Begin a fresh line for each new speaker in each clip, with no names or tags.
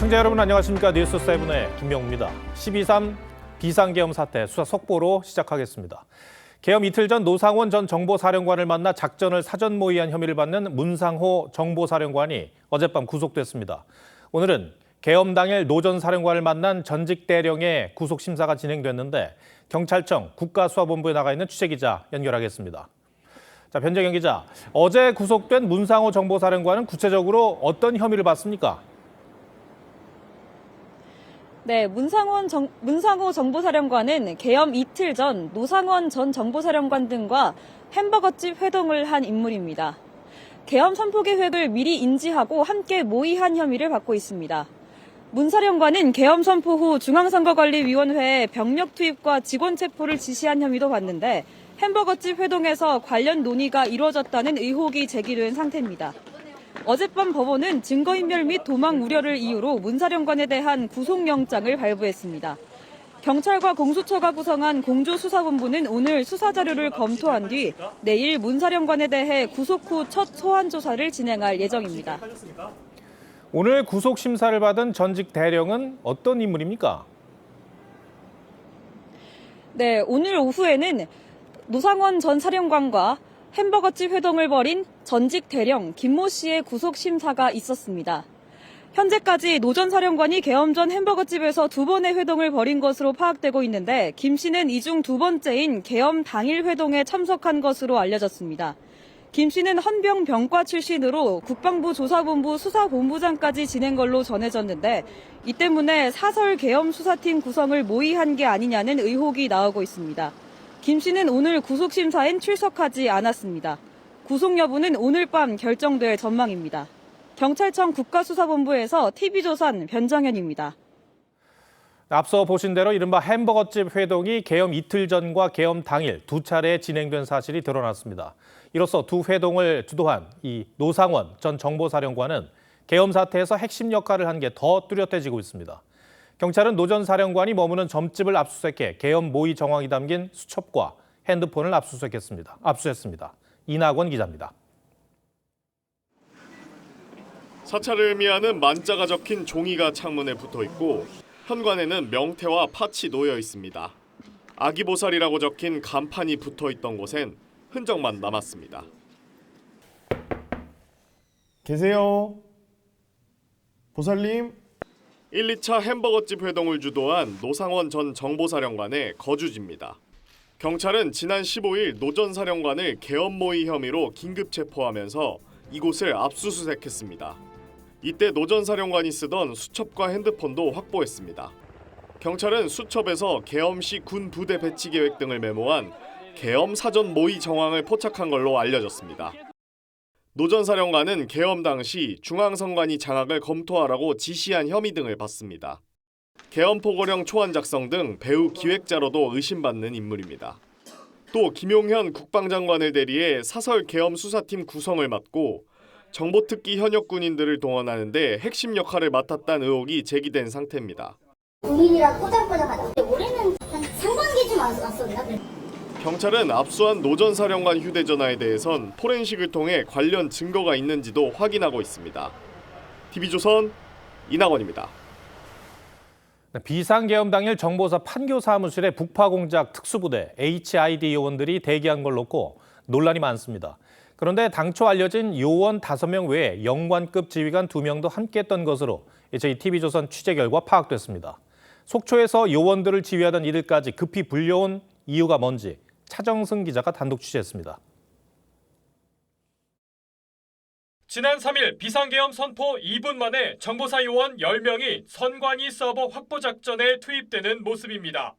시청자 여러분 안녕하십니까. 뉴스7의 김명우입니다. 12.3 비상계엄 사태 수사 속보로 시작하겠습니다. 계엄 이틀 전 노상원 전 정보사령관을 만나 작전을 사전 모의한 혐의를 받는 문상호 정보사령관이 어젯밤 구속됐습니다. 오늘은 계엄 당일 노 전 사령관을 만난 전직 대령의 구속 심사가 진행됐는데 경찰청 국가수사본부에 나가 있는 취재기자 연결하겠습니다. 자, 변정현 기자, 어제 구속된 문상호 정보사령관은 구체적으로 어떤 혐의를 받습니까?
네, 문상호 정보사령관은 계엄 이틀 전 노상원 전 정보사령관 등과 햄버거집 회동을 한 인물입니다. 계엄 선포 계획을 미리 인지하고 함께 모의한 혐의를 받고 있습니다. 문 사령관은 계엄 선포 후 중앙선거관리위원회에 병력 투입과 직원 체포를 지시한 혐의도 받는데 햄버거집 회동에서 관련 논의가 이루어졌다는 의혹이 제기된 상태입니다. 어젯밤 법원은 증거인멸 및 도망 우려를 이유로 문 사령관에 대한 구속영장을 발부했습니다. 경찰과 공수처가 구성한 공조수사본부는 오늘 수사자료를 검토한 뒤 내일 문 사령관에 대해 구속 후 첫 소환 조사를 진행할 예정입니다.
오늘 구속 심사를 받은 전직 대령은 어떤 인물입니까?
네, 오늘 오후에는 노상원 전 사령관과 햄버거집 회동을 벌인 전직 대령 김모 씨의 구속 심사가 있었습니다. 현재까지 노 전 사령관이 계엄 전 햄버거집에서 2번의 회동을 벌인 것으로 파악되고 있는데 김 씨는 이 중 2번째인 계엄 당일 회동에 참석한 것으로 알려졌습니다. 김 씨는 헌병 병과 출신으로 국방부 조사본부 수사본부장까지 지낸 걸로 전해졌는데 이 때문에 사설 계엄 수사팀 구성을 모의한 게 아니냐는 의혹이 나오고 있습니다. 김 씨는 오늘 구속심사엔 출석하지 않았습니다. 구속 여부는 오늘 밤 결정될 전망입니다. 경찰청 국가수사본부에서 TV조선 변정현입니다.
앞서 보신 대로 이른바 햄버거집 회동이 계엄 이틀 전과 계엄 당일 두 차례 진행된 사실이 드러났습니다. 이로써 두 회동을 주도한 이 노상원 전 정보사령관은 계엄 사태에서 핵심 역할을 한 게 더 뚜렷해지고 있습니다. 경찰은 노 전 사령관이 머무는 점집을 압수수색해 계엄 모의 정황이 담긴 수첩과 핸드폰을 압수수했습니다. 이낙원 기자입니다.
사찰을 의미하는 만자가 적힌 종이가 창문에 붙어 있고 현관에는 명태와 팥이 놓여 있습니다. 아기보살이라고 적힌 간판이 붙어 있던 곳엔 흔적만 남았습니다.
계세요? 보살님?
1, 2차 햄버거집 회동을 주도한 노상원 전 정보사령관의 거주지입니다. 경찰은 지난 15일 노 전 사령관을 계엄 모의 혐의로 긴급 체포하면서 이곳을 압수수색했습니다. 이때 노 전 사령관이 쓰던 수첩과 핸드폰도 확보했습니다. 경찰은 수첩에서 계엄 시 군 부대 배치 계획 등을 메모한 계엄 사전 모의 정황을 포착한 걸로 알려졌습니다. 노 전 사령관은 계엄 당시 중앙선관위 장악을 검토하라고 지시한 혐의 등을 받습니다. 계엄 포고령 초안 작성 등 배후 기획자로도 의심받는 인물입니다. 또 김용현 국방장관을 대리해 사설 계엄 수사팀 구성을 맡고 정보특기 현역 군인들을 동원하는 데 핵심 역할을 맡았다는 의혹이 제기된 상태입니다.
군인이라 꼬장꼬장하다. 올해는 한 상반기쯤 왔었나?
경찰은 압수한 노 전 사령관 휴대전화에 대해선 포렌식을 통해 관련 증거가 있는지도 확인하고 있습니다. TV조선 이낙원입니다.
비상계엄 당일 정보사 판교 사무실에 북파공작 특수부대 HID 요원들이 대기한 걸 놓고 논란이 많습니다. 그런데 당초 알려진 요원 5명 외에 영관급 지휘관 2명도 함께했던 것으로 저희 TV조선 취재 결과 파악됐습니다. 속초에서 요원들을 지휘하던 이들까지 급히 불려온 이유가 뭔지 차정승 기자가 단독 취재했습니다.
지난 3일 비상계엄 선포 2분 만에 정보사 요원 10명이 선관위 서버 확보 작전에 투입되는 모습입니다.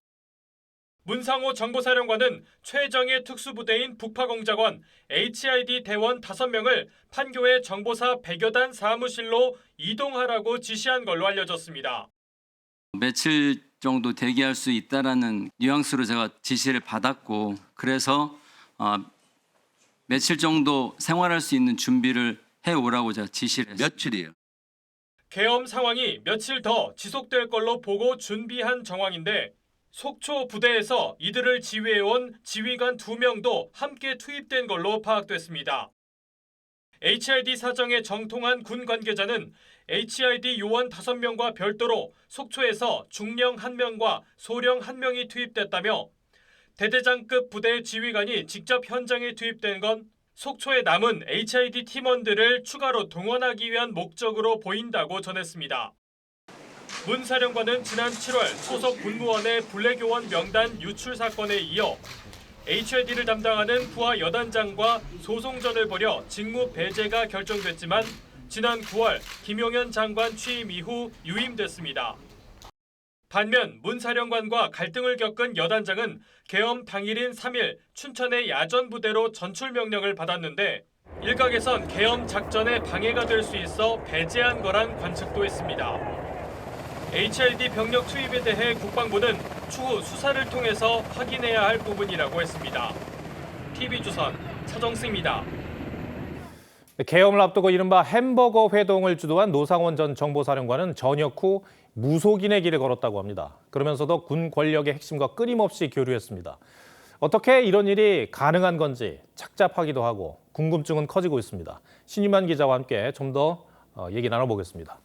문상호 정보사령관은 최정예 특수부대인 북파공작원 HID 대원 5명을 판교의 정보사 100여 단 사무실로 이동하라고 지시한 걸로 알려졌습니다.
며칠 정도 대기할 수 있다라는 뉘앙스로 제가 지시를 받았고 그래서 며칠 정도 생활할 수 있는 준비를 해오라고 제가 지시를 했습니다.
며칠이요?
계엄 상황이 며칠 더 지속될 걸로 보고 준비한 정황인데 속초 부대에서 이들을 지휘해온 지휘관 2명도 함께 투입된 걸로 파악됐습니다. HID 사정에 정통한 군 관계자는 HID 요원 5명과 별도로 속초에서 중령 1명과 소령 1명이 투입됐다며 대대장급 부대 지휘관이 직접 현장에 투입된 건 속초에 남은 HID 팀원들을 추가로 동원하기 위한 목적으로 보인다고 전했습니다. 문 사령관은 지난 7월 소속 군무원의 블랙요원 명단 유출 사건에 이어 HID를 담당하는 부하 여단장과 소송전을 벌여 직무 배제가 결정됐지만 지난 9월 김용현 장관 취임 이후 유임됐습니다. 반면 문 사령관과 갈등을 겪은 여단장은 계엄 당일인 3일 춘천의 야전 부대로 전출 명령을 받았는데 일각에선 계엄 작전에 방해가 될 수 있어 배제한 거란 관측도 있습니다. HID 병력 투입에 대해 국방부는 추후 수사를 통해서 확인해야 할 부분이라고 했습니다. TV조선 차정승입니다.
계엄을 앞두고 이른바 햄버거 회동을 주도한 노상원 전 정보사령관은 전역 후 무속인의 길을 걸었다고 합니다. 그러면서도 군 권력의 핵심과 끊임없이 교류했습니다. 어떻게 이런 일이 가능한 건지 착잡하기도 하고 궁금증은 커지고 있습니다. 신유만 기자와 함께 좀 더 얘기 나눠보겠습니다.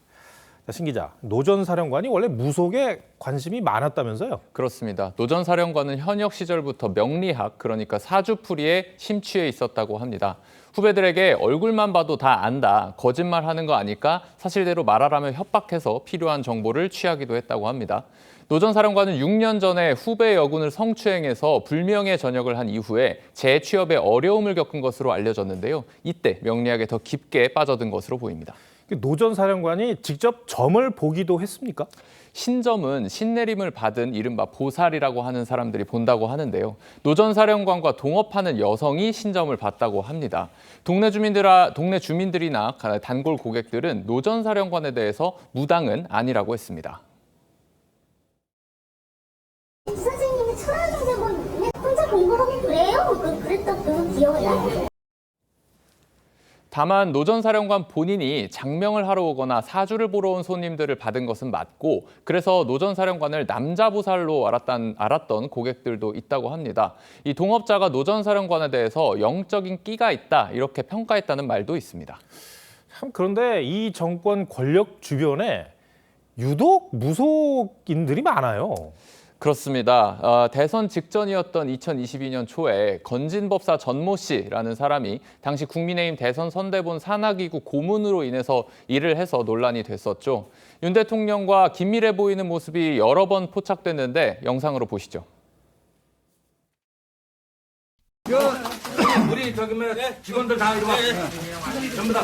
신 기자, 노 전 사령관이 원래 무속에 관심이 많았다면서요?
그렇습니다. 노 전 사령관은 현역 시절부터 명리학, 그러니까 사주풀이에 심취해 있었다고 합니다. 후배들에게 얼굴만 봐도 다 안다, 거짓말하는 거 아니까 사실대로 말하라며 협박해서 필요한 정보를 취하기도 했다고 합니다. 노 전 사령관은 6년 전에 후배 여군을 성추행해서 불명예 전역을 한 이후에 재취업에 어려움을 겪은 것으로 알려졌는데요. 이때 명리학에 더 깊게 빠져든 것으로 보입니다.
노 전 사령관이 직접 점을 보기도 했습니까?
신점은 신내림을 받은 이른바 보살이라고 하는 사람들이 본다고 하는데요. 노 전 사령관과 동업하는 여성이 신점을 봤다고 합니다. 동네 주민들이나 단골 고객들은 노 전 사령관에 대해서 무당은 아니라고 했습니다.
선생님이 천하동대 뭐 혼자 공부하고 그래요? 그랬던 그런 기억이 나요.
다만 노 전 사령관 본인이 장명을 하러 오거나 사주를 보러 온 손님들을 받은 것은 맞고, 그래서 노 전 사령관을 남자 보살로 알았던 고객들도 있다고 합니다. 이 동업자가 노 전 사령관에 대해서 영적인 끼가 있다, 이렇게 평가했다는 말도 있습니다.
참 그런데 이 정권 권력 주변에 유독 무속인들이 많아요.
그렇습니다. 대선 직전이었던 2022년 초에 건진법사 전모 씨라는 사람이 당시 국민의힘 대선 선대본 산하기구 고문으로 인해서 일을 해서 논란이 됐었죠. 윤 대통령과 긴밀해 보이는 모습이 여러 번 포착됐는데 영상으로 보시죠.
우리 직원들 다 이리 와. 전부 다.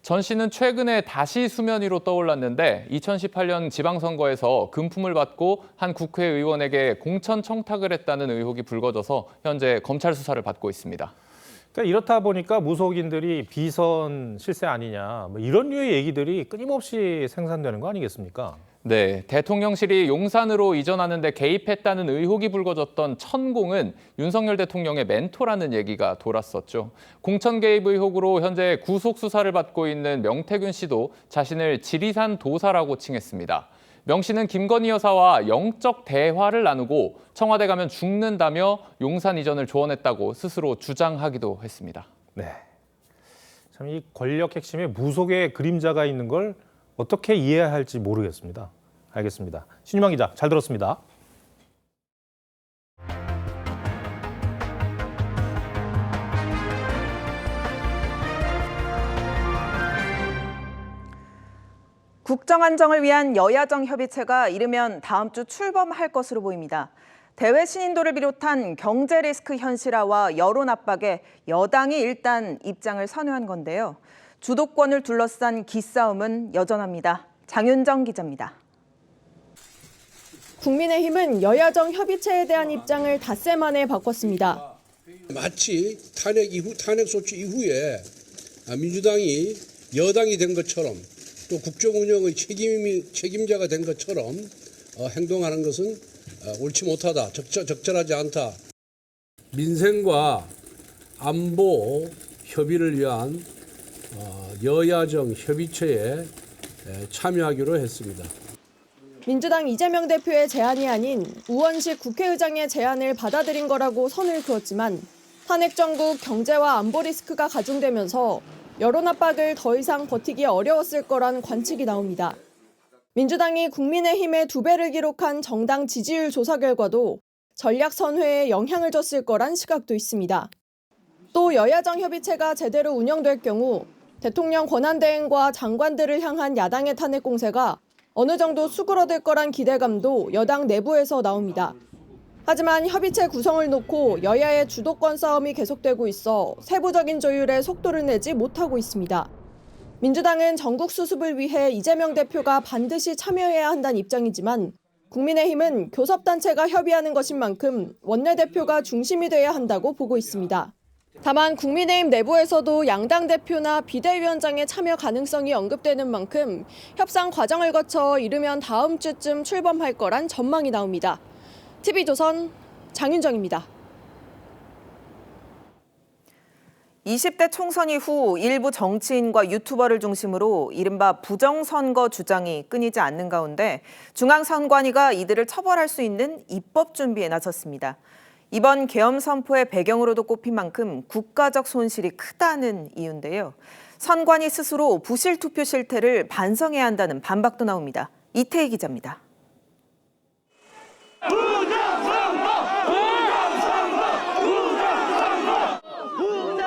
전 씨는 최근에 다시 수면 위로 떠올랐는데 2018년 지방선거에서 금품을 받고 한 국회의원에게 공천 청탁을 했다는 의혹이 불거져서 현재 검찰 수사를 받고 있습니다.
그러니까 이렇다 보니까 무속인들이 비선 실세 아니냐, 뭐 이런 류의 얘기들이 끊임없이 생산되는 거 아니겠습니까?
네, 대통령실이 용산으로 이전하는 데 개입했다는 의혹이 불거졌던 천공은 윤석열 대통령의 멘토라는 얘기가 돌았었죠. 공천 개입 의혹으로 현재 구속 수사를 받고 있는 명태균 씨도 자신을 지리산 도사라고 칭했습니다. 명 씨는 김건희 여사와 영적 대화를 나누고 청와대 가면 죽는다며 용산 이전을 조언했다고 스스로 주장하기도 했습니다.
네, 참 이 권력 핵심에 무속의 그림자가 있는 걸 어떻게 이해해야 할지 모르겠습니다. 알겠습니다. 신유만 기자, 잘 들었습니다.
국정 안정을 위한 여야정 협의체가 이르면 다음 주 출범할 것으로 보입니다. 대외 신인도를 비롯한 경제 리스크 현실화와 여론 압박에 여당이 일단 입장을 선회한 건데요. 주도권을 둘러싼 기싸움은 여전합니다. 장윤정 기자입니다.
국민의힘은 여야정 협의체에 대한 입장을 닷새 만에 바꿨습니다.
마치 탄핵 소추 이후에 민주당이 여당이 된 것처럼 또 국정 운영의 책임자가 된 것처럼 행동하는 것은 옳지 못하다, 적절하지 않다. 민생과 안보 협의를 위한 여야정 협의체에 참여하기로 했습니다.
민주당 이재명 대표의 제안이 아닌 우원식 국회의장의 제안을 받아들인 거라고 선을 그었지만 탄핵 정국 경제와 안보 리스크가 가중되면서 여론 압박을 더 이상 버티기 어려웠을 거란 관측이 나옵니다. 민주당이 국민의힘의 2배를 기록한 정당 지지율 조사 결과도 전략 선회에 영향을 줬을 거란 시각도 있습니다. 또 여야정 협의체가 제대로 운영될 경우 대통령 권한대행과 장관들을 향한 야당의 탄핵 공세가 어느 정도 수그러들 거란 기대감도 여당 내부에서 나옵니다. 하지만 협의체 구성을 놓고 여야의 주도권 싸움이 계속되고 있어 세부적인 조율에 속도를 내지 못하고 있습니다. 민주당은 전국 수습을 위해 이재명 대표가 반드시 참여해야 한다는 입장이지만 국민의힘은 교섭단체가 협의하는 것인 만큼 원내대표가 중심이 돼야 한다고 보고 있습니다. 다만 국민의힘 내부에서도 양당 대표나 비대위원장의 참여 가능성이 언급되는 만큼 협상 과정을 거쳐 이르면 다음 주쯤 출범할 거란 전망이 나옵니다. TV조선 장윤정입니다.
20대 총선 이후 일부 정치인과 유튜버를 중심으로 이른바 부정선거 주장이 끊이지 않는 가운데 중앙선관위가 이들을 처벌할 수 있는 입법 준비에 나섰습니다. 이번 계엄 선포의 배경으로도 꼽힌 만큼 국가적 손실이 크다는 이유인데요. 선관위 스스로 부실 투표 실태를 반성해야 한다는 반박도 나옵니다. 이태희 기자입니다.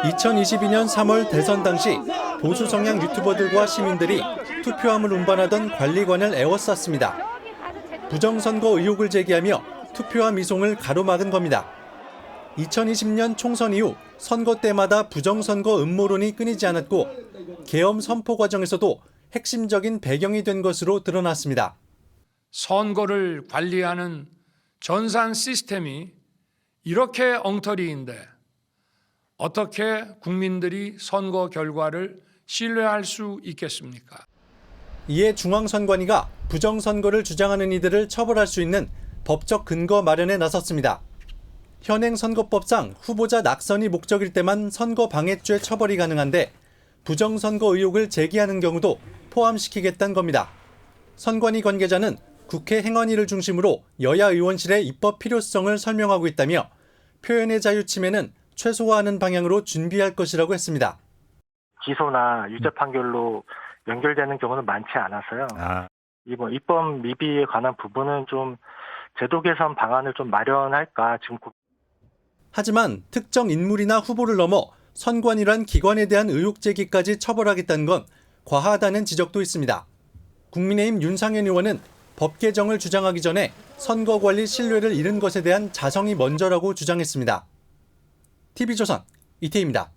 2022년 3월 대선 당시 보수 성향 유튜버들과 시민들이 투표함을 운반하던 관리관을 에워쌌습니다. 부정선거 의혹을 제기하며 투표함 이송을 가로막은 겁니다. 2020년 총선 이후 선거 때마다 부정선거 음모론이 끊이지 않았고 계엄 선포 과정에서도 핵심적인 배경이 된 것으로 드러났습니다.
선거를 관리하는 전산 시스템이 이렇게 엉터리인데 어떻게 국민들이 선거 결과를 신뢰할 수 있겠습니까?
이에 중앙선관위가 부정선거를 주장하는 이들을 처벌할 수 있는 법적 근거 마련에 나섰습니다. 현행 선거법상 후보자 낙선이 목적일 때만 선거방해죄 처벌이 가능한데 부정선거 의혹을 제기하는 경우도 포함시키겠다는 겁니다. 선관위 관계자는 국회 행안위를 중심으로 여야 의원실의 입법 필요성을 설명하고 있다며 표현의 자유 침해는 최소화하는 방향으로 준비할 것이라고 했습니다.
기소나 유죄 판결로 연결되는 경우는 많지 않아서요. 이번 입법 미비에 관한 부분은 좀 제도 개선 방안을 좀 마련할까 지금.
하지만 특정 인물이나 후보를 넘어 선관위란 기관에 대한 의혹 제기까지 처벌하겠다는 건 과하다는 지적도 있습니다. 국민의힘 윤상현 의원은 법 개정을 주장하기 전에 선거 관리 신뢰를 잃은 것에 대한 자성이 먼저라고 주장했습니다. TV조선 이태희입니다.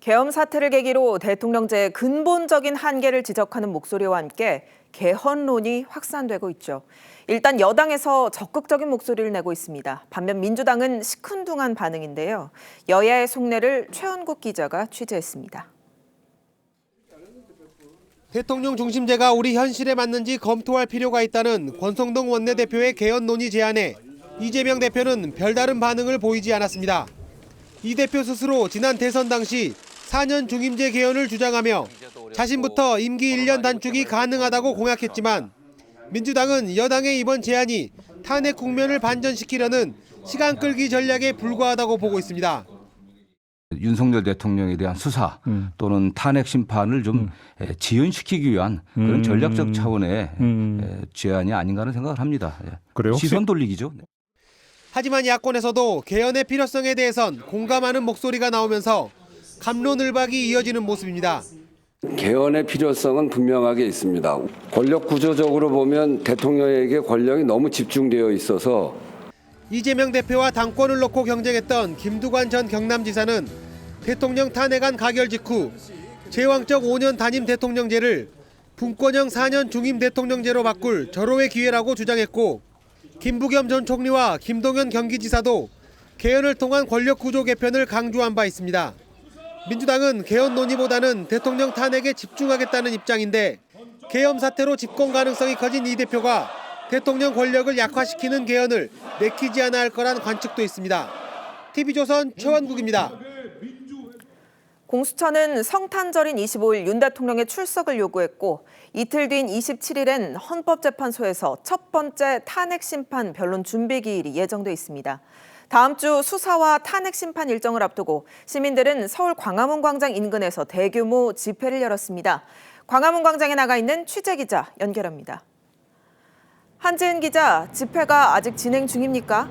계엄 사태를 계기로 대통령제의 근본적인 한계를 지적하는 목소리와 함께 개헌론이 확산되고 있죠. 일단 여당에서 적극적인 목소리를 내고 있습니다. 반면 민주당은 시큰둥한 반응인데요. 여야의 속내를 최원국 기자가 취재했습니다.
대통령 중심제가 우리 현실에 맞는지 검토할 필요가 있다는 권성동 원내대표의 개헌론이 제안에 이재명 대표는 별다른 반응을 보이지 않았습니다. 이 대표 스스로 지난 대선 당시 4년 중임제 개헌을 주장하며 자신부터 임기 1년 단축이 가능하다고 공약했지만 민주당은 여당의 이번 제안이 탄핵 국면을 반전시키려는 시간 끌기 전략에 불과하다고 보고 있습니다.
윤석열 대통령에 대한 수사 또는 탄핵 심판을 좀 지연시키기 위한 그런 전략적 차원의 제안이 아닌가 하는 생각을 합니다.
그래요?
시선 돌리기죠.
하지만 야권에서도 개헌의 필요성에 대해선 공감하는 목소리가 나오면서 갑론을박이 이어지는 모습입니다.
개헌의 필요성은 분명하게 있습니다. 권력 구조적으로 보면 대통령에게 권력이 너무 집중되어 있어서
이재명 대표와 당권을 놓고 경쟁했던 김두관 전 경남지사는 대통령 탄핵안 가결 직후 제왕적 5년 단임 대통령제를 분권형 4년 중임 대통령제로 바꿀 절호의 기회라고 주장했고 김부겸 전 총리와 김동연 경기지사도 개헌을 통한 권력 구조 개편을 강조한 바 있습니다. 민주당은 개헌 논의보다는 대통령 탄핵에 집중하겠다는 입장인데 계엄 사태로 집권 가능성이 커진 이 대표가 대통령 권력을 약화시키는 개헌을 내키지 않아 할 거란 관측도 있습니다. TV조선 최원국입니다.
공수처는 성탄절인 25일 윤 대통령의 출석을 요구했고 이틀 뒤인 27일엔 헌법재판소에서 첫 번째 탄핵 심판 변론 준비 기일이 예정돼 있습니다. 다음 주 수사와 탄핵 심판 일정을 앞두고 시민들은 서울 광화문 광장 인근에서 대규모 집회를 열었습니다. 광화문 광장에 나가 있는 취재 기자 연결합니다. 한지은 기자, 집회가 아직 진행 중입니까?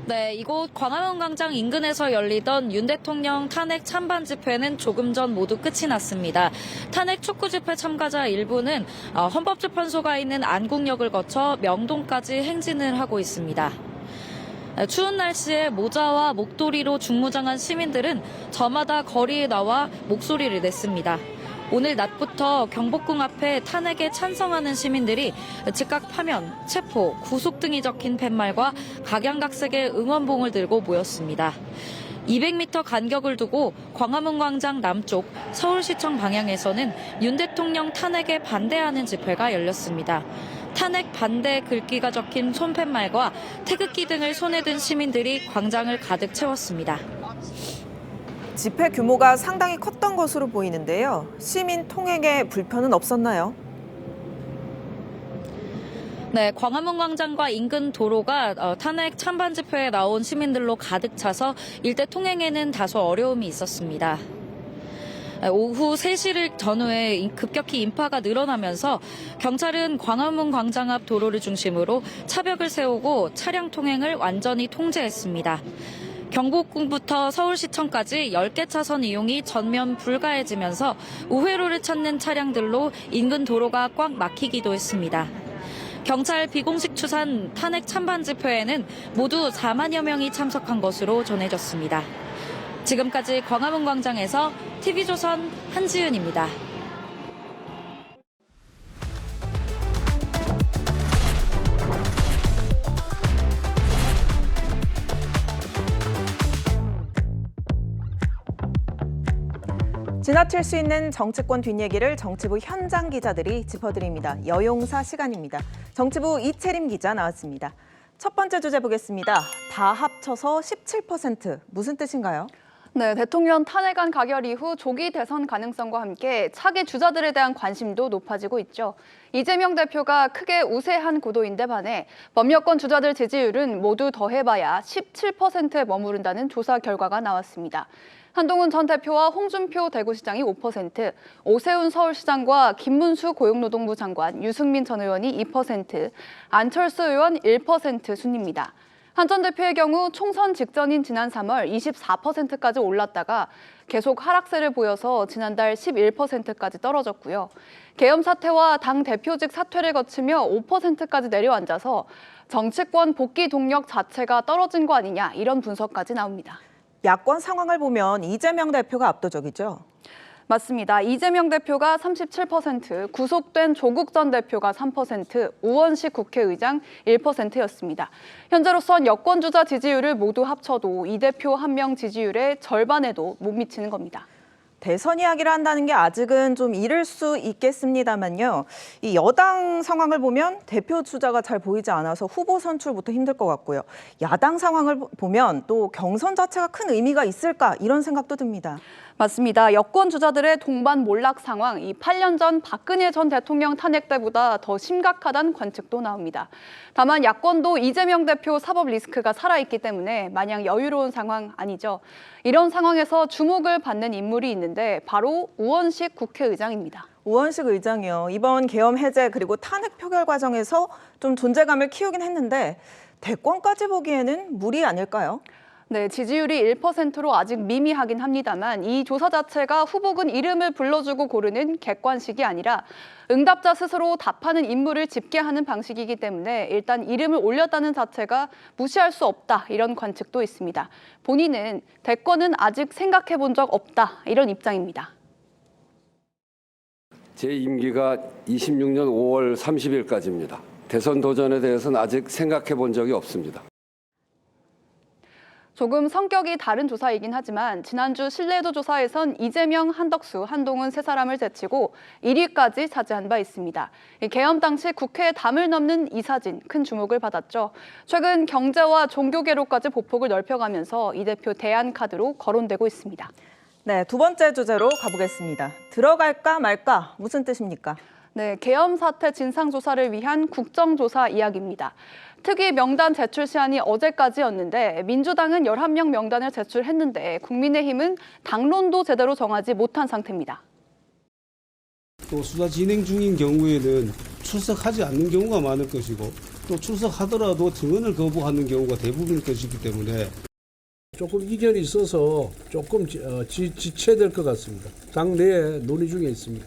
네, 이곳 광화문 광장 인근에서 열리던 윤 대통령 탄핵 찬반 집회는 조금 전 모두 끝이 났습니다. 탄핵 촉구 집회 참가자 일부는 헌법재판소가 있는 안국역을 거쳐 명동까지 행진을 하고 있습니다. 추운 날씨에 모자와 목도리로 중무장한 시민들은 저마다 거리에 나와 목소리를 냈습니다. 오늘 낮부터 경복궁 앞에 탄핵에 찬성하는 시민들이 즉각 파면, 체포, 구속 등이 적힌 팻말과 각양각색의 응원봉을 들고 모였습니다. 200m 간격을 두고 광화문 광장 남쪽 서울시청 방향에서는 윤 대통령 탄핵에 반대하는 집회가 열렸습니다. 탄핵 반대 글귀가 적힌 손팻말과 태극기 등을 손에 든 시민들이 광장을 가득 채웠습니다.
집회 규모가 상당히 컸던 것으로 보이는데요. 시민 통행에 불편은 없었나요?
네, 광화문 광장과 인근 도로가 탄핵 찬반 집회에 나온 시민들로 가득 차서 일대 통행에는 다소 어려움이 있었습니다. 오후 3시를 전후에 급격히 인파가 늘어나면서 경찰은 광화문 광장 앞 도로를 중심으로 차벽을 세우고 차량 통행을 완전히 통제했습니다. 경복궁부터 서울시청까지 10개 차선 이용이 전면 불가해지면서 우회로를 찾는 차량들로 인근 도로가 꽉 막히기도 했습니다. 경찰 비공식 추산 탄핵 찬반 집회에는 모두 4만여 명이 참석한 것으로 전해졌습니다. 지금까지 광화문 광장에서 TV조선 한지은입니다.
지나칠 수 있는 정치권 뒷얘기를 정치부 현장 기자들이 짚어드립니다. 여용사 시간입니다. 정치부 이채림 기자 나왔습니다. 첫 번째 주제 보겠습니다. 다 합쳐서 17%. 무슨 뜻인가요?
네, 대통령 탄핵안 가결 이후 조기 대선 가능성과 함께 차기 주자들에 대한 관심도 높아지고 있죠. 이재명 대표가 크게 우세한 구도인데 반해 범여권 주자들 지지율은 모두 더해봐야 17%에 머무른다는 조사 결과가 나왔습니다. 한동훈 전 대표와 홍준표 대구시장이 5%, 오세훈 서울시장과 김문수 고용노동부 장관, 유승민 전 의원이 2%, 안철수 의원 1% 순입니다. 한 전 대표의 경우 총선 직전인 지난 3월 24%까지 올랐다가 계속 하락세를 보여서 지난달 11%까지 떨어졌고요. 계엄 사태와 당 대표직 사퇴를 거치며 5%까지 내려앉아서 정치권 복귀 동력 자체가 떨어진 거 아니냐 이런 분석까지 나옵니다.
야권 상황을 보면 이재명 대표가 압도적이죠?
맞습니다. 이재명 대표가 37%, 구속된 조국 전 대표가 3%, 우원식 국회의장 1%였습니다. 현재로선 여권 주자 지지율을 모두 합쳐도 이 대표 한 명 지지율의 절반에도 못 미치는 겁니다.
대선 이야기를 한다는 게 아직은 좀 이를 수 있겠습니다만요. 이 여당 상황을 보면 대표 주자가 잘 보이지 않아서 후보 선출부터 힘들 것 같고요. 야당 상황을 보면 또 경선 자체가 큰 의미가 있을까 이런 생각도 듭니다.
맞습니다. 여권 주자들의 동반 몰락 상황, 이 8년 전 박근혜 전 대통령 탄핵 때보다 더 심각하다는 관측도 나옵니다. 다만 야권도 이재명 대표 사법 리스크가 살아있기 때문에 마냥 여유로운 상황 아니죠. 이런 상황에서 주목을 받는 인물이 있는데 바로 우원식 국회의장입니다.
우원식 의장이요. 이번 계엄 해제 그리고 탄핵 표결 과정에서 좀 존재감을 키우긴 했는데 대권까지 보기에는 무리 아닐까요?
네, 지지율이 1%로 아직 미미하긴 합니다만 이 조사 자체가 후보군 이름을 불러주고 고르는 객관식이 아니라 응답자 스스로 답하는 인물을 집계하는 방식이기 때문에 일단 이름을 올렸다는 자체가 무시할 수 없다 이런 관측도 있습니다. 본인은 대권은 아직 생각해 본 적 없다 이런 입장입니다.
제 임기가 26년 5월 30일까지입니다. 대선 도전에 대해서는 아직 생각해 본 적이 없습니다.
조금 성격이 다른 조사이긴 하지만 지난주 신뢰도 조사에선 이재명, 한덕수, 한동훈 세 사람을 제치고 1위까지 차지한 바 있습니다. 계엄 당시 국회에 담을 넘는 이 사진 큰 주목을 받았죠. 최근 경제와 종교계로까지 보폭을 넓혀가면서 이 대표 대안 카드로 거론되고 있습니다.
네, 두 번째 주제로 가보겠습니다. 들어갈까 말까 무슨 뜻입니까?
네, 계엄 사태 진상조사를 위한 국정조사 이야기입니다. 특위 명단 제출 시한이 어제까지였는데 민주당은 11명 명단을 제출했는데 국민의힘은 당론도 제대로 정하지 못한 상태입니다.
또 수사 진행 중인 경우에는 출석하지 않는 경우가 많을 것이고 또 출석하더라도 증언을 거부하는 경우가 대부분일 것이기 때문에 조금 이견이 있어서 조금 지체될 것 같습니다. 당내에 논의 중에 있습니다.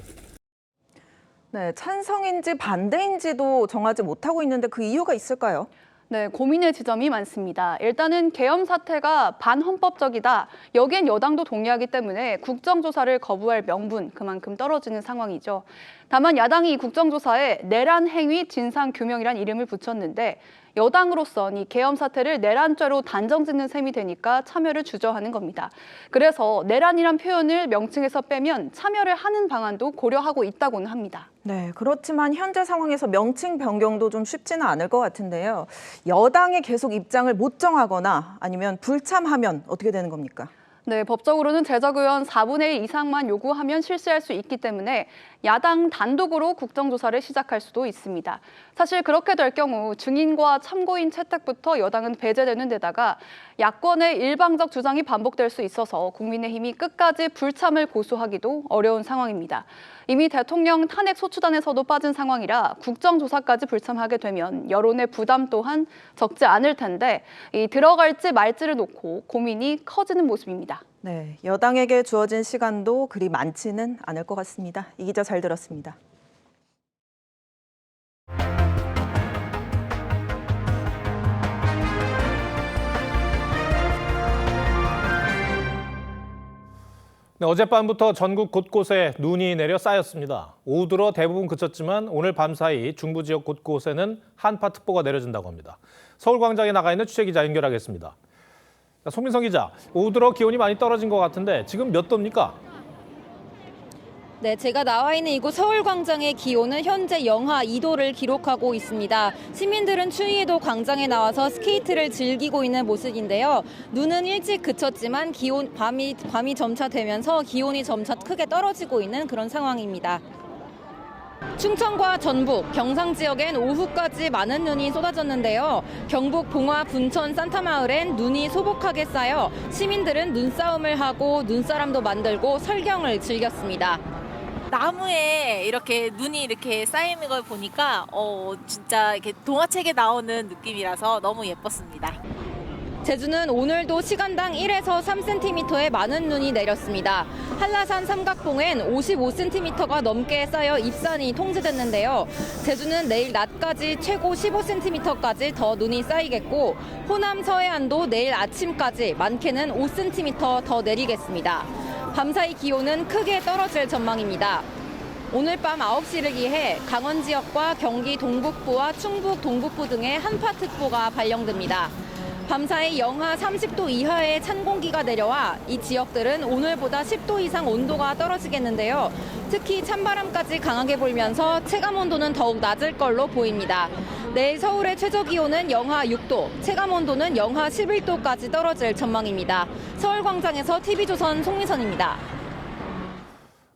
네, 찬성인지 반대인지도 정하지 못하고 있는데 그 이유가 있을까요?
네, 고민의 지점이 많습니다. 일단은 계엄 사태가 반헌법적이다. 여기엔 여당도 동의하기 때문에 국정조사를 거부할 명분 그만큼 떨어지는 상황이죠. 다만 야당이 이 국정조사에 내란 행위 진상규명이란 이름을 붙였는데 여당으로선 이 계엄 사태를 내란죄로 단정짓는 셈이 되니까 참여를 주저하는 겁니다. 그래서 내란이란 표현을 명칭에서 빼면 참여를 하는 방안도 고려하고 있다고는 합니다.
네, 그렇지만 현재 상황에서 명칭 변경도 좀 쉽지는 않을 것 같은데요. 여당이 계속 입장을 못 정하거나 아니면 불참하면 어떻게 되는 겁니까?
네, 법적으로는 재적의원 4분의 1 이상만 요구하면 실시할 수 있기 때문에 야당 단독으로 국정조사를 시작할 수도 있습니다. 사실 그렇게 될 경우 증인과 참고인 채택부터 여당은 배제되는 데다가 야권의 일방적 주장이 반복될 수 있어서 국민의힘이 끝까지 불참을 고수하기도 어려운 상황입니다. 이미 대통령 탄핵 소추단에서도 빠진 상황이라 국정조사까지 불참하게 되면 여론의 부담 또한 적지 않을 텐데 이 들어갈지 말지를 놓고 고민이 커지는 모습입니다.
네, 여당에게 주어진 시간도 그리 많지는 않을 것 같습니다. 이 기자 잘 들었습니다.
네, 어젯밤부터 전국 곳곳에 눈이 내려 쌓였습니다. 오후 들어 대부분 그쳤지만 오늘 밤사이 중부 지역 곳곳에는 한파특보가 내려진다고 합니다. 서울광장에 나가 있는 취재기자 연결하겠습니다. 송민성 기자, 오후 들어 기온이 많이 떨어진 것 같은데 지금 몇 도입니까?
네, 제가 나와 있는 이곳 서울광장의 기온은 현재 영하 2도를 기록하고 있습니다. 시민들은 추위에도 광장에 나와서 스케이트를 즐기고 있는 모습인데요. 눈은 일찍 그쳤지만 밤이 점차 되면서 기온이 점차 크게 떨어지고 있는 그런 상황입니다. 충청과 전북, 경상 지역엔 오후까지 많은 눈이 쏟아졌는데요. 경북 봉화, 분천, 산타마을엔 눈이 소복하게 쌓여 시민들은 눈싸움을 하고 눈사람도 만들고 설경을 즐겼습니다.
나무에 이렇게 눈이 이렇게 쌓이는 걸 보니까 진짜 이렇게 동화책에 나오는 느낌이라서 너무 예뻤습니다.
제주는 오늘도 시간당 1에서 3cm의 많은 눈이 내렸습니다. 한라산 삼각봉엔 55cm가 넘게 쌓여 입산이 통제됐는데요. 제주는 내일 낮까지 최고 15cm까지 더 눈이 쌓이겠고 호남 서해안도 내일 아침까지 많게는 5cm 더 내리겠습니다. 밤사이 기온은 크게 떨어질 전망입니다. 오늘 밤 9시를 기해 강원 지역과 경기 동북부와 충북 동북부 등의 한파특보가 발령됩니다. 밤사이 영하 30도 이하의 찬 공기가 내려와 이 지역들은 오늘보다 10도 이상 온도가 떨어지겠는데요. 특히 찬바람까지 강하게 불면서 체감온도는 더욱 낮을 걸로 보입니다. 내일 서울의 최저기온은 영하 6도, 체감온도는 영하 11도까지 떨어질 전망입니다. 서울광장에서 TV조선 송미선입니다.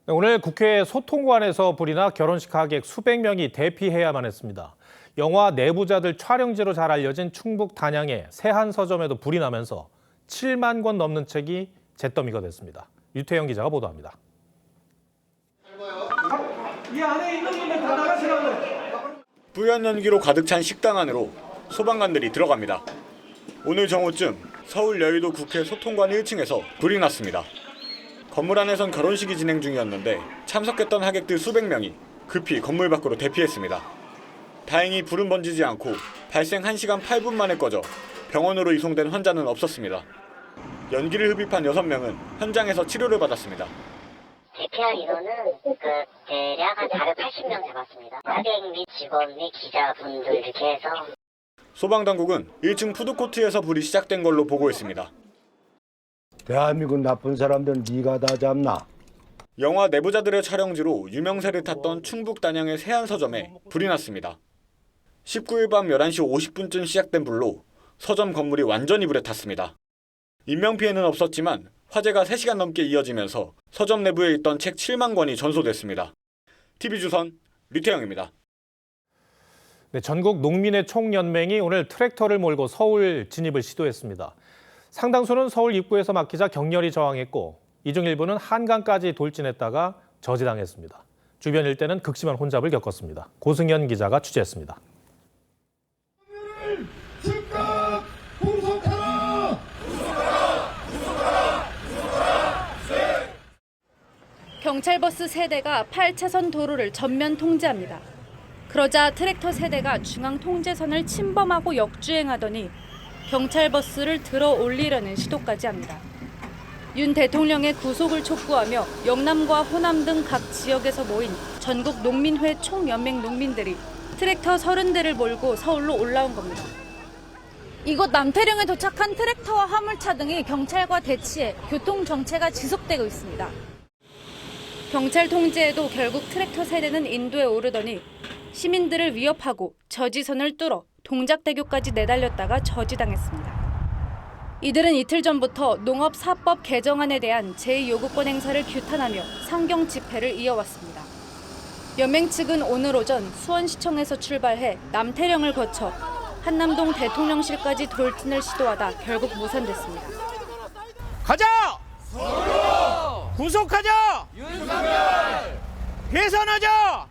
오늘 국회 소통관에서 불이 나 결혼식 하객 수백 명이 대피해야만 했습니다. 영화 내부자들 촬영지로 잘 알려진 충북 단양의 세한 서점에도 불이 나면서 7만 권 넘는 책이 잿더미가 됐습니다. 유태영 기자가 보도합니다.
이 안에 있는 분들 다 나가시라고.
뿌연 연기로 가득 찬 식당 안으로 소방관들이 들어갑니다. 오늘 정오쯤 서울 여의도 국회 소통관 1층에서 불이 났습니다. 건물 안에선 결혼식이 진행 중이었는데 참석했던 하객들 수백 명이 급히 건물 밖으로 대피했습니다. 다행히 불은 번지지 않고 발생 1시간 8분 만에 꺼져 병원으로 이송된 환자는 없었습니다. 연기를 흡입한 6명은 현장에서 치료를 받았습니다.
대피한 인원은 대략 한 480명 잡았습니다. 하객 및 직원 및 기자분들 이렇게 해서.
소방당국은 1층 푸드코트에서 불이 시작된 걸로 보고 있습니다.
대한민국 나쁜 사람들 네가 다 잡나?
영화 내부자들의 촬영지로 유명세를 탔던 충북 단양의 세한 서점에 불이 났습니다. 19일 밤 11시 50분쯤 시작된 불로 서점 건물이 완전히 불에 탔습니다. 인명피해는 없었지만 화재가 3시간 넘게 이어지면서 서점 내부에 있던 책 7만 권이 전소됐습니다. TV조선 류태영입니다.
네, 전국 농민의 총연맹이 오늘 트랙터를 몰고 서울 진입을 시도했습니다. 상당수는 서울 입구에서 막히자 격렬히 저항했고 이 중 일부는 한강까지 돌진했다가 저지당했습니다. 주변 일대는 극심한 혼잡을 겪었습니다. 고승현 기자가 취재했습니다.
경찰버스 3대가 8차선 도로를 전면 통제합니다. 그러자 트랙터 3대가 중앙 통제선을 침범하고 역주행하더니 경찰버스를 들어 올리려는 시도까지 합니다. 윤 대통령의 구속을 촉구하며 영남과 호남 등 각 지역에서 모인 전국 농민회 총연맹 농민들이 트랙터 30대를 몰고 서울로 올라온 겁니다. 이곳 남태령에 도착한 트랙터와 화물차 등이 경찰과 대치해 교통 정체가 지속되고 있습니다. 경찰 통제에도 결국 트랙터 세대는 인도에 오르더니 시민들을 위협하고 저지선을 뚫어 동작대교까지 내달렸다가 저지당했습니다. 이들은 이틀 전부터 농업사법 개정안에 대한 제2요구권 행사를 규탄하며 상경 집회를 이어왔습니다. 연맹 측은 오늘 오전 수원시청에서 출발해 남태령을 거쳐 한남동 대통령실까지 돌진을 시도하다 결국 무산됐습니다.
가자! 구속하자! 윤석열! 개선하자!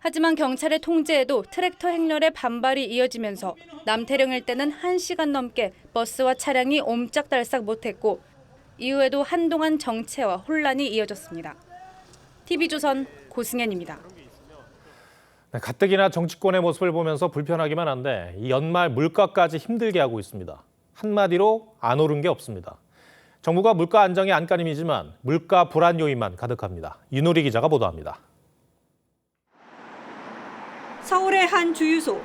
하지만 경찰의 통제에도 트랙터 행렬의 반발이 이어지면서 남태령 일대는 1시간 넘게 버스와 차량이 옴짝달싹 못했고 이후에도 한동안 정체와 혼란이 이어졌습니다. TV조선 고승현입니다.
네, 가뜩이나 정치권의 모습을 보면서 불편하기만 한데 이 연말 물가까지 힘들게 하고 있습니다. 한마디로 안 오른 게 없습니다. 정부가 물가 안정의 안간힘이지만 물가 불안 요인만 가득합니다. 윤우리 기자가 보도합니다.
서울의 한 주유소.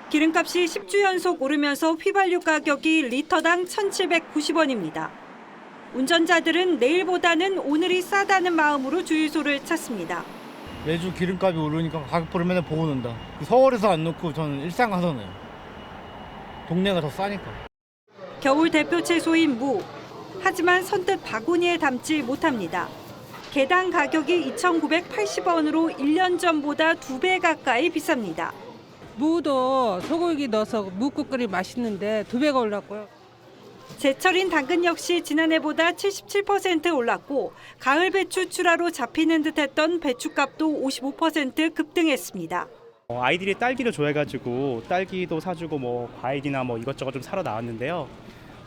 기름값이 10주 연속 오르면서 휘발유 가격이 리터당 1,790원입니다. 운전자들은 내일보다는 오늘이 싸다는 마음으로 주유소를 찾습니다.
매주 기름값이 오르니까 가격표를 맨날 보고 논다. 서울에서 안 놓고 저는 일산 가서 내요. 동네가 더 싸니까.
겨울 대표 채소인 무. 하지만 선뜻 바구니에 담지 못합니다. 개당 가격이 2,980원으로 1년 전보다 2배 가까이 비쌉니다.
무도 소고기 넣어서 무국 끓이 맛있는데 2배가 올랐고요.
제철인 당근 역시 지난해보다 77% 올랐고 가을 배추 출하로 잡히는 듯했던 배추값도 55% 급등했습니다.
아이들이 딸기를 좋아해가지고 딸기도 사주고 뭐 과일이나 뭐 이것저것 좀 사러 나왔는데요.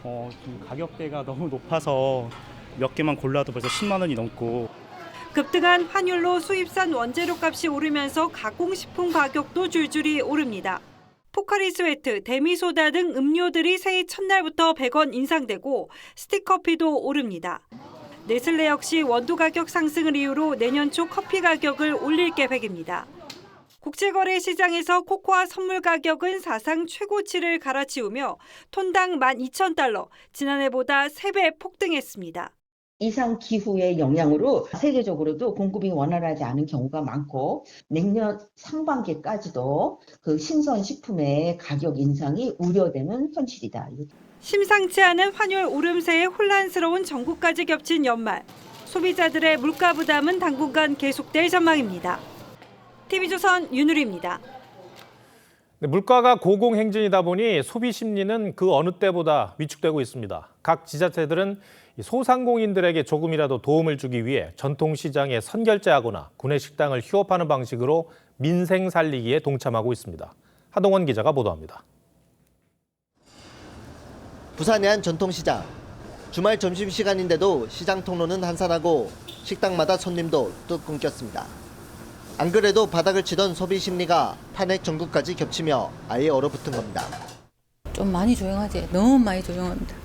좀 가격대가 너무 높아서 몇 개만 골라도 벌써 10만 원이 넘고.
급등한 환율로 수입산 원재료 값이 오르면서 가공식품 가격도 줄줄이 오릅니다. 포카리 스웨트, 데미소다 등 음료들이 새해 첫날부터 100원 인상되고 스틱커피도 오릅니다. 네슬레 역시 원두 가격 상승을 이유로 내년 초 커피 가격을 올릴 계획입니다. 국제거래시장에서 코코아 선물 가격은 사상 최고치를 갈아치우며 톤당 12,000달러, 지난해보다 3배 폭등했습니다.
이상 기후의 영향으로 세계적으로도 공급이 원활하지 않은 경우가 많고 내년 상반기까지도 그 신선식품의 가격 인상이 우려되는 현실이다.
심상치 않은 환율 오름세에 혼란스러운 정국까지 겹친 연말. 소비자들의 물가 부담은 당분간 계속될 전망입니다. TV조선 윤우리입니다.
네, 물가가 고공행진이다 보니 소비 심리는 그 어느 때보다 위축되고 있습니다. 각 지자체들은 소상공인들에게 조금이라도 도움을 주기 위해 전통시장에 선결제하거나 구내식당을 휴업하는 방식으로 민생 살리기에 동참하고 있습니다. 하동원 기자가 보도합니다.
부산의 한 전통시장. 주말 점심시간인데도 시장 통로는 한산하고 식당마다 손님도 뚝 끊겼습니다. 안 그래도 바닥을 치던 소비 심리가 탄핵 전국까지 겹치며 아예 얼어붙은 겁니다.
좀 많이 조용하지. 너무 많이 조용합니다.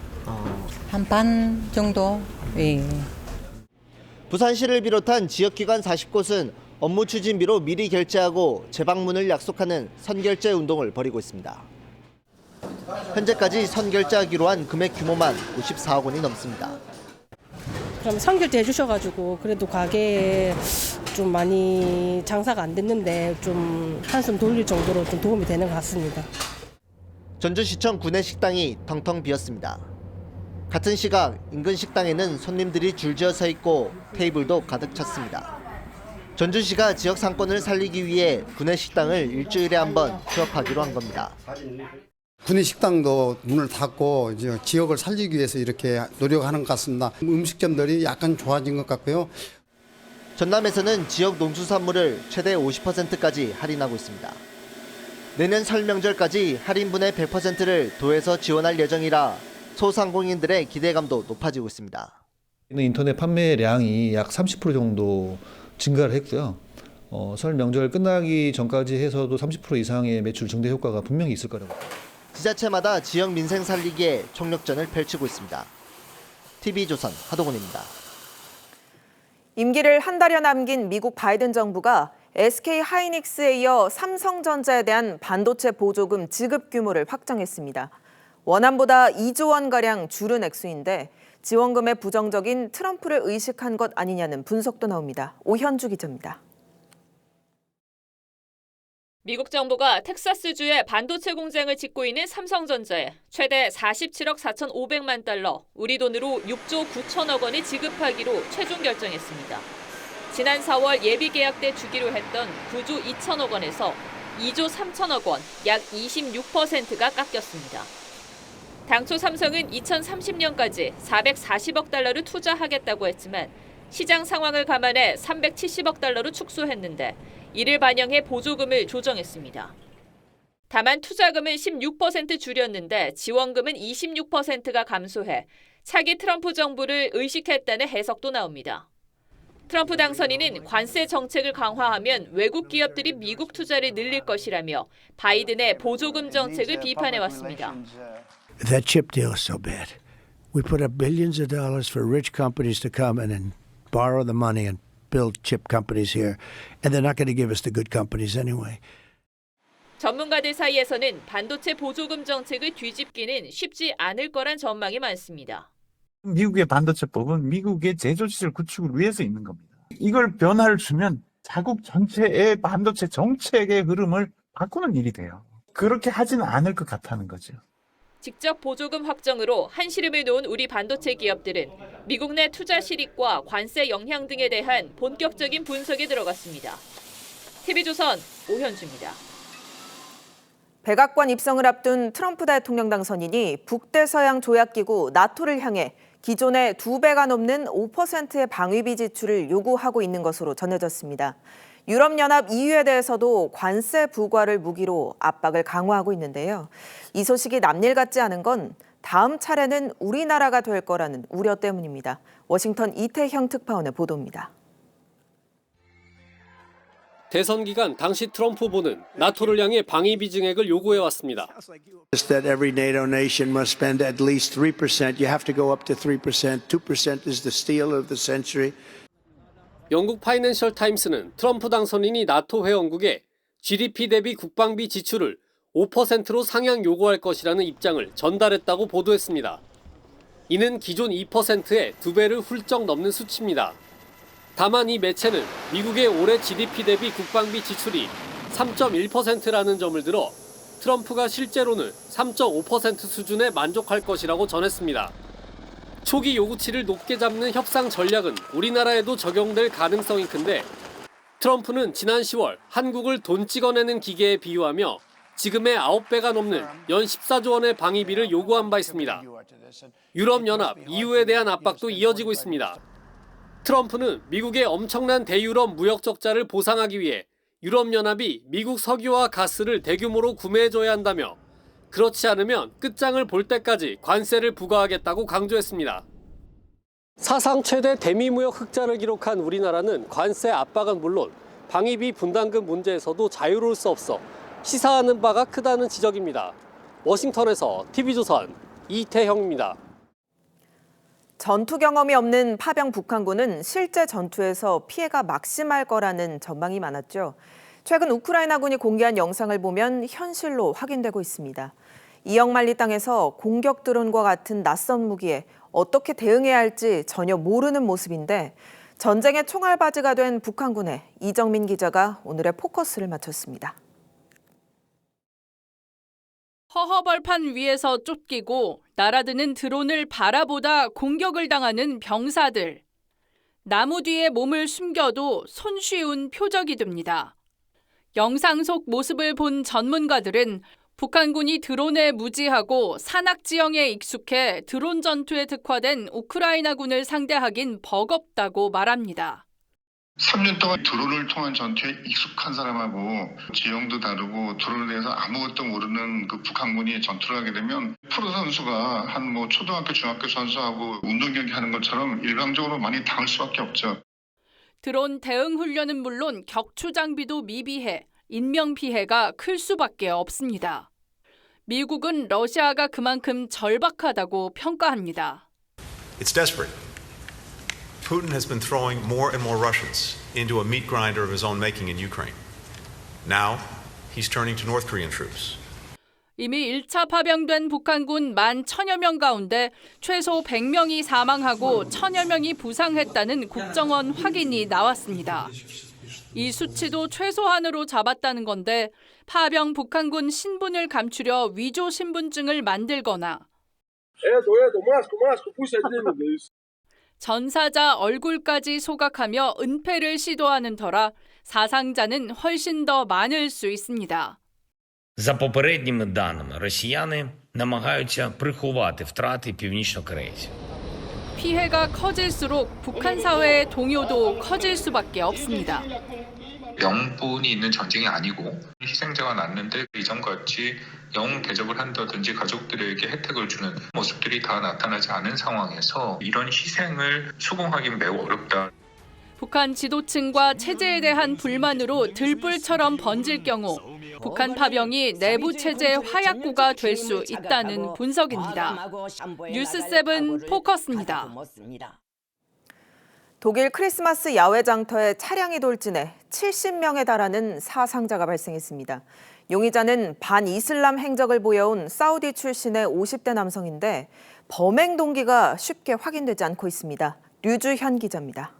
한 반 정도? 예.
부산시를 비롯한 지역기관 40곳은 업무 추진비로 미리 결제하고 재방문을 약속하는 선결제 운동을 벌이고 있습니다. 현재까지 선결제하기로 한 금액 규모만 54억 원이 넘습니다.
그럼 선결제 해주셔가지고 그래도 가게에 좀 많이 장사가 안 됐는데 좀 한숨 돌릴 정도로 좀 도움이 되는 것 같습니다.
전주시청 구내식당이 텅텅 비었습니다. 같은 시각 인근 식당에는 손님들이 줄지어 서 있고 테이블도 가득 찼습니다. 전주시가 지역 상권을 살리기 위해 구내 식당을 일주일에 한 번 휴업하기로 한 겁니다.
구내 식당도 문을 닫고 이제 지역을 살리기 위해서 이렇게 노력하는 것 같습니다. 음식점들이 약간 좋아진 것 같고요.
전남에서는 지역 농수산물을 최대 50%까지 할인하고 있습니다. 내년 설 명절까지 할인분의 100%를 도에서 지원할 예정이라 소상공인들의 기대감도 높아지고 있습니다.
인터넷 판매량이 약 30% 정도 증가를 했고요. 설 명절 끝나기 전까지 해서도 30% 이상의 매출 증대 효과가 분명히 있을 거라고.
지자체마다 지역 민생 살리기에 총력전을 펼치고 있습니다. TV조선 하동훈입니다.
임기를 한 달여 남긴 미국 바이든 정부가 SK 하이닉스에 이어 삼성전자에 대한 반도체 보조금 지급 규모를 확정했습니다. 원안보다 2조 원가량 줄은 액수인데 지원금의 부정적인 트럼프를 의식한 것 아니냐는 분석도 나옵니다. 오현주 기자입니다.
미국 정부가 텍사스주에 반도체 공장을 짓고 있는 삼성전자에 최대 47억 4,500만 달러, 우리 돈으로 6조 9천억 원을 지급하기로 최종 결정했습니다. 지난 4월 예비 계약 때 주기로 했던 9조 2천억 원에서 2조 3천억 원, 약 26%가 깎였습니다. 당초 삼성은 2030년까지 440억 달러를 투자하겠다고 했지만 시장 상황을 감안해 370억 달러로 축소했는데 이를 반영해 보조금을 조정했습니다. 다만 투자금은 16% 줄였는데 지원금은 26%가 감소해 차기 트럼프 정부를 의식했다는 해석도 나옵니다. 트럼프 당선인은 관세 정책을 강화하면 외국 기업들이 미국 투자를 늘릴 것이라며 바이든의 보조금 정책을 비판해왔습니다.
That chip deal is so bad. We put up billions of dollars for rich companies to come and borrow the money and build chip companies here, and they're not going to give us the good companies anyway.
전문가들 사이에서는 반도체 보조금 정책을 뒤집기는 쉽지 않을 거란 전망이 많습니다.
미국의 반도체법은 미국의 제조시설 구축을 위해서 있는 겁니다. 이걸 변화를 주면 자국 전체의 반도체 정책의 흐름을 바꾸는 일이 돼요. 그렇게 하지는 않을 것 같다는 거죠.
직접 보조금 확정으로 한시름을 놓은 우리 반도체 기업들은 미국 내 투자 실익과 관세 영향 등에 대한 본격적인 분석에 들어갔습니다. TV조선 오현주입니다.
백악관 입성을 앞둔 트럼프 대통령 당선인이 북대서양 조약기구 나토를 향해 기존의 2배가 넘는 5%의 방위비 지출을 요구하고 있는 것으로 전해졌습니다. 유럽연합 EU에 대해서도 관세 부과를 무기로 압박을 강화하고 있는데요. 이 소식이 남일 같지 않은 건 다음 차례는 우리나라가 될 거라는 우려 때문입니다. 워싱턴 이태형 특파원의 보도입니다.
대선 기간 당시 트럼프 후보는 나토를 향해 방위비 증액을 요구해왔습니다.
That every NATO nation must spend at least 3%. You have to go up to 3%. 2% is the steal of the century.
영국 파이낸셜 타임스는 트럼프 당선인이 나토 회원국에 GDP 대비 국방비 지출을 5%로 상향 요구할 것이라는 입장을 전달했다고 보도했습니다. 이는 기존 2%의 2배를 훌쩍 넘는 수치입니다. 다만 이 매체는 미국의 올해 GDP 대비 국방비 지출이 3.1%라는 점을 들어 트럼프가 실제로는 3.5% 수준에 만족할 것이라고 전했습니다. 초기 요구치를 높게 잡는 협상 전략은 우리나라에도 적용될 가능성이 큰데 트럼프는 지난 10월 한국을 돈 찍어내는 기계에 비유하며 지금의 9배가 넘는 연 14조 원의 방위비를 요구한 바 있습니다. 유럽연합 EU에 대한 압박도 이어지고 있습니다. 트럼프는 미국의 엄청난 대유럽 무역 적자를 보상하기 위해 유럽연합이 미국 석유와 가스를 대규모로 구매해줘야 한다며 그렇지 않으면 끝장을 볼 때까지 관세를 부과하겠다고 강조했습니다. 사상 최대 대미무역 흑자를 기록한 우리나라는 관세 압박은 물론 방위비 분담금 문제에서도 자유로울 수 없어 시사하는 바가 크다는 지적입니다. 워싱턴에서 TV조선 이태형입니다.
전투 경험이 없는 파병 북한군은 실제 전투에서 피해가 막심할 거라는 전망이 많았죠. 최근 우크라이나군이 공개한 영상을 보면 현실로 확인되고 있습니다. 이역만리 땅에서 공격 드론과 같은 낯선 무기에 어떻게 대응해야 할지 전혀 모르는 모습인데 전쟁의 총알바지가 된 북한군에 이정민 기자가 오늘의 포커스를 맞췄습니다.
허허벌판 위에서 쫓기고 날아드는 드론을 바라보다 공격을 당하는 병사들. 나무 뒤에 몸을 숨겨도 손쉬운 표적이 됩니다. 영상 속 모습을 본 전문가들은 북한군이 드론에 무지하고 산악 지형에 익숙해 드론 전투에 특화된 우크라이나군을 상대하긴 버겁다고 말합니다.
3년 동안 드론을 통한 전투에 익숙한 사람하고 지형도 다르고 드론에 대해서 아무것도 모르는 그 북한군이 전투를 하게 되면 프로 선수가 한 초등학교, 중학교 선수하고 운동 경기 하는 것처럼 일방적으로 많이 당할 수밖에 없죠.
드론 대응 훈련은 물론 격추 장비도 미비해 인명 피해가 클 수밖에 없습니다. 미국은 러시아가 그만큼 절박하다고 평가합니다.
It's desperate. Putin has been throwing more and more Russians into a meat grinder of his own making in Ukraine. Now, he's turning to North Korean troops.
이미 1차 파병된 북한군 11,000여 명 가운데 최소 100명이 사망하고 1,000여 명이 부상했다는 국정원 확인이 나왔습니다. 이 수치도 최소한으로 잡았다는 건데 파병 북한군 신분을 감추려 위조 신분증을 만들거나 전사자 얼굴까지 소각하며 은폐를 시도하는 터라 사상자는 훨씬 더 많을 수 있습니다.
За попередніми даними, росіяни намагаються приховати втрати північнокорейців.
피해가 커질수록 북한 사회의 동요도 커질 수밖에 없습니다.
명분이 있는 전쟁이 아니고 희생자가 났는데 이전같이 영웅 대접을 한다든지 가족들에게 혜택을 주는 모습들이 다 나타나지 않은 상황에서 이런 희생을 수긍하기는 매우 어렵다.
북한 지도층과 체제에 대한 불만으로 들불처럼 번질 경우 북한 파병이 내부 체제의 화약고가 될 수 있다는 분석입니다. 뉴스7 포커스입니다.
독일 크리스마스 야외 장터에 차량이 돌진해 70명에 달하는 사상자가 발생했습니다. 용의자는 반이슬람 행적을 보여온 사우디 출신의 50대 남성인데 범행 동기가 쉽게 확인되지 않고 있습니다. 류주현 기자입니다.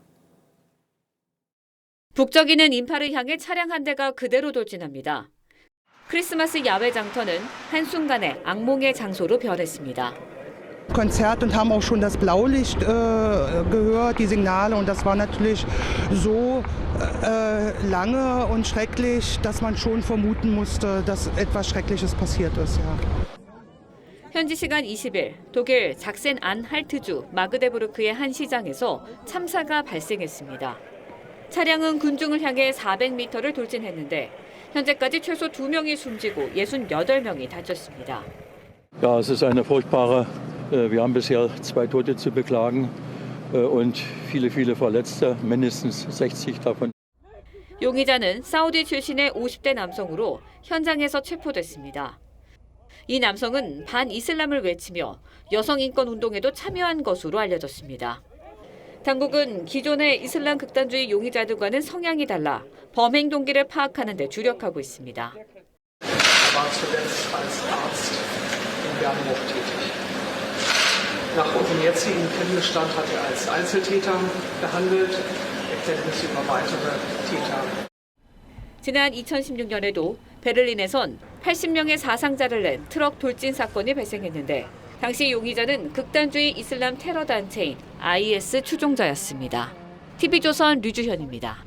북적이는 인파를 향해 차량 한 대가 그대로 돌진합니다. 크리스마스 야외 장터는 한순간에 악몽의 장소로 변했습니다.
Konzert und haben auch schon das Blaulicht gehört, die Signale, und das war natürlich so lange und schrecklich, dass man schon vermuten musste, dass etwas Schreckliches passiert ist. Ja.
현지 시간 20일 독일 작센-안할트주 마그데부르크의 한 시장에서 참사가 발생했습니다. 차량은 군중을 향해 400m를 돌진했는데 현재까지 최소 2명이 숨지고 68명이 다쳤습니다.
Ja, es ist eine furchtbare. Wir haben bisher 2 Tote zu beklagen und viele Verletzte, mindestens 60 davon.
용의자는 사우디 출신의 50대 남성으로 현장에서 체포됐습니다. 이 남성은 반이슬람을 외치며 여성 인권 운동에도 참여한 것으로 알려졌습니다. 당국은 기존의 이슬람 극단주의 용의자들과는 성향이 달라 범행 동기를 파악하는 데 주력하고 있습니다.
Nach unserem jetzigen Kenntnisstand hat als Einzeltäter gehandelt. Erkenntnisse über weitere Täter.
지난 2016년에도 베를린에선 80명의 사상자를 낸 트럭 돌진 사건이 발생했는데 당시 용의자는 극단주의 이슬람 테러 단체인 IS 추종자였습니다. TV조선 류주현입니다.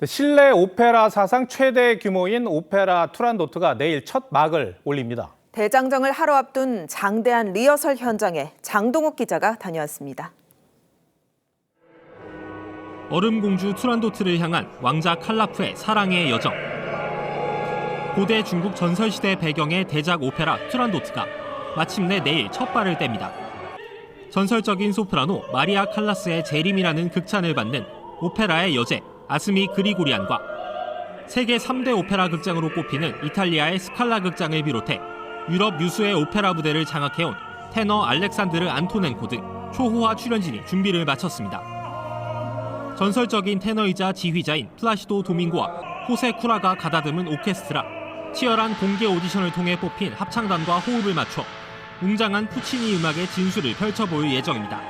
실내 오페라 사상 최대 규모인 오페라 투란도트가 내일 첫 막을 올립니다.
대장정을 하루 앞둔 장대한 리허설 현장에 장동욱 기자가 다녀왔습니다.
얼음공주 투란도트를 향한 왕자 칼라프의 사랑의 여정. 고대 중국 전설시대 배경의 대작 오페라 투란도트가 마침내 내일 첫 발을 뗍니다. 전설적인 소프라노 마리아 칼라스의 재림이라는 극찬을 받는 오페라의 여제 아스미 그리고리안과 세계 3대 오페라 극장으로 꼽히는 이탈리아의 스칼라 극장을 비롯해 유럽 유수의 오페라 무대를 장악해온 테너 알렉산드르 안토넨코 등 초호화 출연진이 준비를 마쳤습니다. 전설적인 테너이자 지휘자인 플라시도 도밍고와 호세 쿠라가 가다듬은 오케스트라, 치열한 공개 오디션을 통해 뽑힌 합창단과 호흡을 맞춰 웅장한 푸치니 음악의 진수를 펼쳐보일 예정입니다.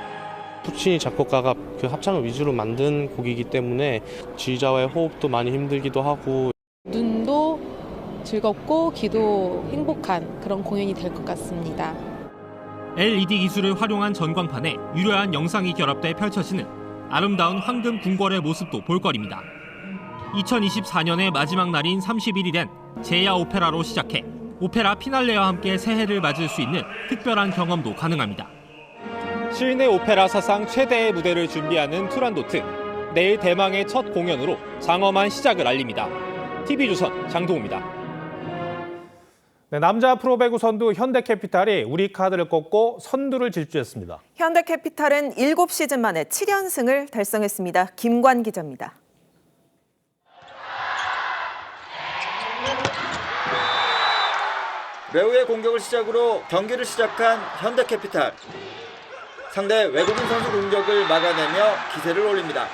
푸치니 작곡가가 그 합창을 위주로 만든 곡이기 때문에 지휘자와의 호흡도 많이 힘들기도 하고
눈도 즐겁고 귀도 행복한 그런 공연이 될 것 같습니다.
LED 기술을 활용한 전광판에 유려한 영상이 결합돼 펼쳐지는 아름다운 황금 궁궐의 모습도 볼거리입니다. 2024년의 마지막 날인 31일엔 제야 오페라로 시작해 오페라 피날레와 함께 새해를 맞을 수 있는 특별한 경험도 가능합니다. 실내 오페라 사상 최대의 무대를 준비하는 투란도트. 내일 대망의 첫 공연으로 장엄한 시작을 알립니다. TV조선 장동우입니다.
네, 남자 프로배구 선두 현대캐피탈이 우리카드를 꺾고 선두를 질주했습니다.
현대캐피탈은 7시즌 만에 7연승을 달성했습니다. 김관 기자입니다.
레오의 공격을 시작으로 경기를 시작한 현대캐피탈. 상대 외국인 선수 공격을 막아내며 기세를 올립니다.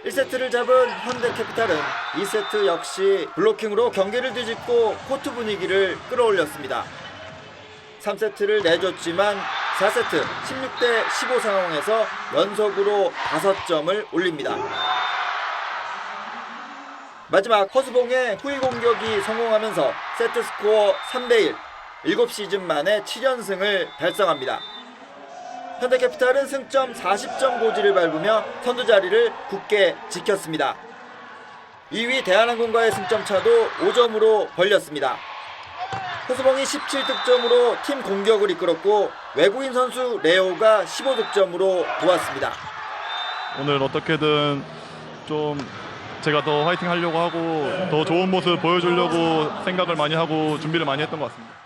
1세트를 잡은 현대캐피탈은 2세트 역시 블로킹으로 경기를 뒤집고 코트 분위기를 끌어올렸습니다. 3세트를 내줬지만 4세트 16대 15 상황에서 연속으로 5점을 올립니다. 마지막 허수봉의 후위 공격이 성공하면서 세트 스코어 3대1, 7시즌 만에 7연승을 달성합니다. 현대캐피탈은 승점 40점 고지를 밟으며 선두 자리를 굳게 지켰습니다. 2위 대한항공과의 승점 차도 5점으로 벌렸습니다. 허수봉이 17득점으로 팀 공격을 이끌었고 외국인 선수 레오가 15득점으로 도왔습니다.
오늘 어떻게든 좀 제가 더 화이팅 하려고 하고 더 좋은 모습 보여주려고 생각을 많이 하고 준비를 많이 했던 것 같습니다.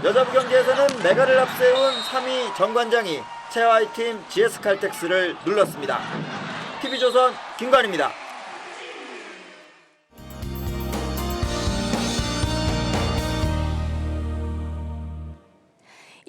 여자부 경기에서는 메가를 앞세운 3위 정관장이 최하위 팀 GS칼텍스를 눌렀습니다. TV조선 김관입니다.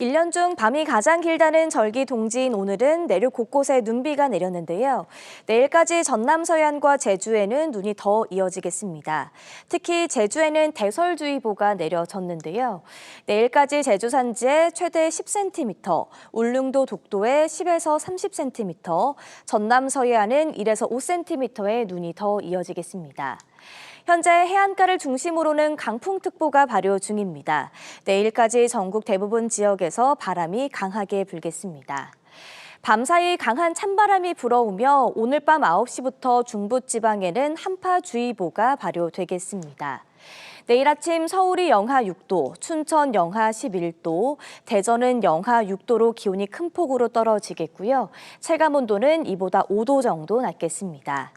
1년 중 밤이 가장 길다는 절기 동지인 오늘은 내륙 곳곳에 눈비가 내렸는데요. 내일까지 전남 서해안과 제주에는 눈이 더 이어지겠습니다. 특히 제주에는 대설주의보가 내려졌는데요. 내일까지 제주 산지에 최대 10cm, 울릉도 독도에 10에서 30cm, 전남 서해안은 1에서 5cm의 눈이 더 이어지겠습니다. 현재 해안가를 중심으로는 강풍특보가 발효 중입니다. 내일까지 전국 대부분 지역에서 바람이 강하게 불겠습니다. 밤사이 강한 찬바람이 불어오며 오늘 밤 9시부터 중부지방에는 한파주의보가 발효되겠습니다. 내일 아침 서울이 영하 6도, 춘천 영하 11도, 대전은 영하 6도로 기온이 큰 폭으로 떨어지겠고요. 체감온도는 이보다 5도 정도 낮겠습니다.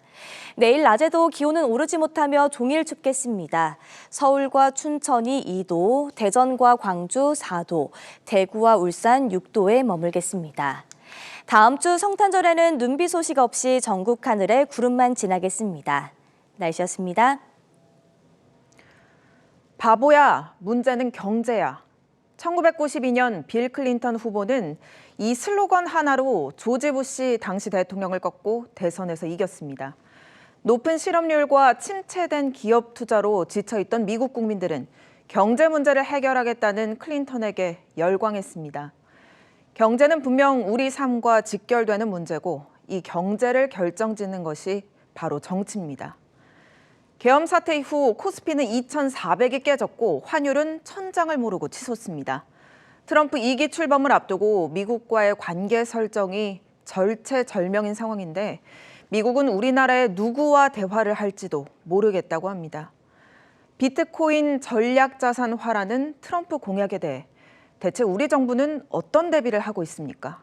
내일 낮에도 기온은 오르지 못하며 종일 춥겠습니다. 서울과 춘천이 2도, 대전과 광주 4도, 대구와 울산 6도에 머물겠습니다. 다음 주 성탄절에는 눈비 소식 없이 전국 하늘에 구름만 지나겠습니다. 날씨였습니다.
바보야, 문제는 경제야. 1992년 빌 클린턴 후보는 이 슬로건 하나로 조지 부시 당시 대통령을 꺾고 대선에서 이겼습니다. 높은 실업률과 침체된 기업 투자로 지쳐있던 미국 국민들은 경제 문제를 해결하겠다는 클린턴에게 열광했습니다. 경제는 분명 우리 삶과 직결되는 문제고 이 경제를 결정짓는 것이 바로 정치입니다. 계엄 사태 이후 코스피는 2,400이 깨졌고 환율은 천장을 모르고 치솟습니다. 트럼프 2기 출범을 앞두고 미국과의 관계 설정이 절체절명인 상황인데 미국은 우리나라에 누구와 대화를 할지도 모르겠다고 합니다. 비트코인 전략자산화라는 트럼프 공약에 대해 대체 우리 정부는 어떤 대비를 하고 있습니까?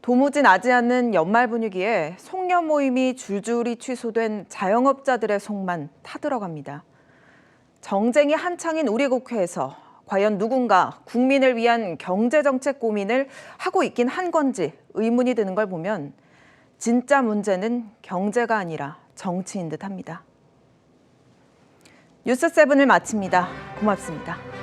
도무지 나지 않는 연말 분위기에 송년 모임이 줄줄이 취소된 자영업자들의 속만 타들어갑니다. 정쟁이 한창인 우리 국회에서 과연 누군가 국민을 위한 경제정책 고민을 하고 있긴 한 건지 의문이 드는 걸 보면 진짜 문제는 경제가 아니라 정치인 듯합니다. 뉴스7을 마칩니다. 고맙습니다.